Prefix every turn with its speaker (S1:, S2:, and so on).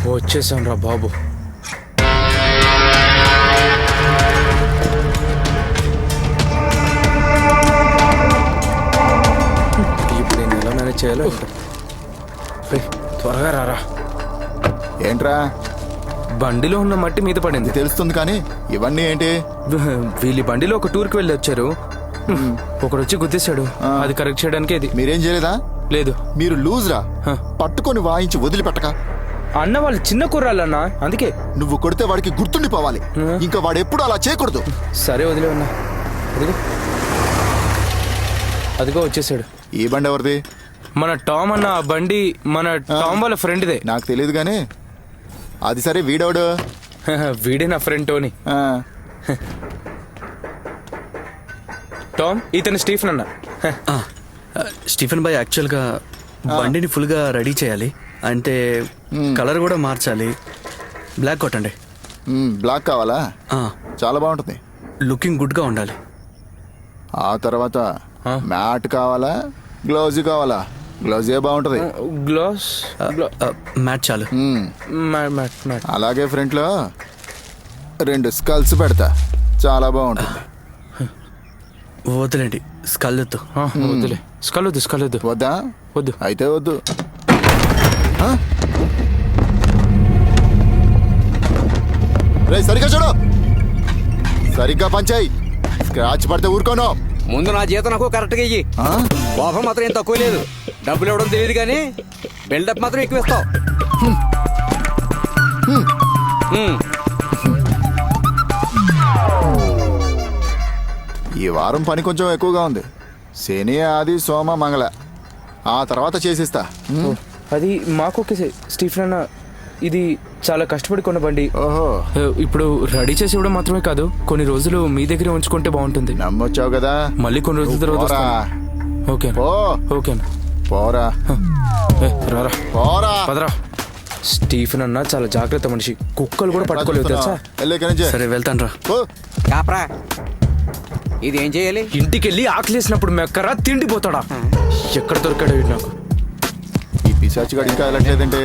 S1: వచ్చేసాం రా బాబు. ఇప్పుడు నేను ఎలా మేనేజ్ చేయాలో త్వరగా రారా.
S2: ఏంట్రా?
S1: బండిలో ఉన్న మట్టి మీద పడింది.
S2: తెలుస్తుంది కానీ ఇవన్నీ ఏంటి?
S1: వీళ్ళ బండిలో ఒక టూర్కి వెళ్ళి వచ్చారు. ఒకడు వచ్చి గుద్దేశాడు. అది కరెక్ట్ చేయడానికి ఇది.
S2: మీరేం చేయలేదా?
S1: లేదు.
S2: మీరు లూజ్ రా, పట్టుకొని వాయించి వదిలిపెట్టక.
S1: అన్న వాళ్ళు చిన్న కుర్రాళ్ళన్నా, అందుకే.
S2: నువ్వు కొడితే వాడికి గుర్తుండిపోవాలి. ఇంకా వాడు ఎప్పుడు అలా చేయకూడదు.
S1: సరే వదిలే ఉన్నా. అదిగో వచ్చేసాడు.
S2: ఈ బండి ఎవరిది?
S1: మన టామ్ అన్న. ఆ బండి మన టామ్ వాళ్ళ ఫ్రెండ్దే.
S2: నాకు తెలియదు కానీ అది సరే. వీడెవడు?
S1: వీడే నా ఫ్రెండ్ టోనీ. టామ్, ఇతను స్టీఫెన్ అన్న.
S3: స్టీఫెన్ బాయ్, యాక్చువల్గా బండిని ఫుల్గా రెడీ చేయాలి. అంటే కలర్ కూడా మార్చాలి. బ్లాక్ కొట్టండి.
S2: బ్లాక్ కావాలా? చాలా బాగుంటుంది.
S3: లుకింగ్ గుడ్గా ఉండాలి.
S2: ఆ తర్వాత మ్యాట్ కావాలా, గ్లౌజ్ కావాలా? గ్లౌజే బాగుంటది.
S1: గ్లాస్
S3: మ్యాట్ చాలు.
S2: అలాగే ఫ్రంట్ లో 2 స్కల్స్ పెడతా, చాలా బాగుంటుంది.
S3: వద్దులేండి, స్కల్ వద్దు.
S1: వద్దులే. స్కల్ వద్దు.
S2: వద్దా?
S1: వద్దు.
S2: అయితే వద్దు. రే, సరిగ్గా చూడు. సరిగ్గా పంచాయి. స్క్రాచ్ పడితే ఊరుకోను.
S4: ముందు నా జీతం నాకు కరెక్ట్గా ఇయ్యి. కోపం మాత్రం ఏం తక్కువ లేదు. డబ్బులు ఇవ్వడం తెలియదు కానీ బిల్డప్ మాత్రం ఎక్కువ ఇస్తావు.
S2: ఈ వారం పని కొంచెం ఎక్కువగా ఉంది. శని, ఆది, సోమ, మంగళ ఆ తర్వాత చేసిస్తా.
S1: అది మాకు ఓకే స్టీఫెన్ అన్న. ఇది చాలా కష్టపడి కొన్న బండి.
S2: ఓహో.
S1: ఇప్పుడు రెడీ చేసి ఇవ్వడం మాత్రమే కాదు, కొన్ని రోజులు మీ దగ్గర ఉంచుకుంటే బాగుంటుంది.
S2: నమ్మొచ్చావు కదా.
S1: మళ్ళీ కొన్ని రోజుల తర్వాత ఓకే.
S2: పోరా.
S1: రారా,
S2: పోరా.
S1: పదరా. స్టీఫెన్ అన్న చాలా జాగ్రత్త మనిషి. కుక్కలు కూడా పట్టుకోలేవు తెలుసా.
S3: సరే వెళ్తాను రా.
S4: కాపరా, ఇది ఏం చేయాలి?
S1: ఇంటికి వెళ్ళి ఆకలేసినప్పుడు మెక్కరా తిండిపోతాడా. ఎక్కడ దొరికాడు వీడు నాకు.
S2: ఈ పిశాచిగాడు ఇంకా వెళ్ళట్లేదంటే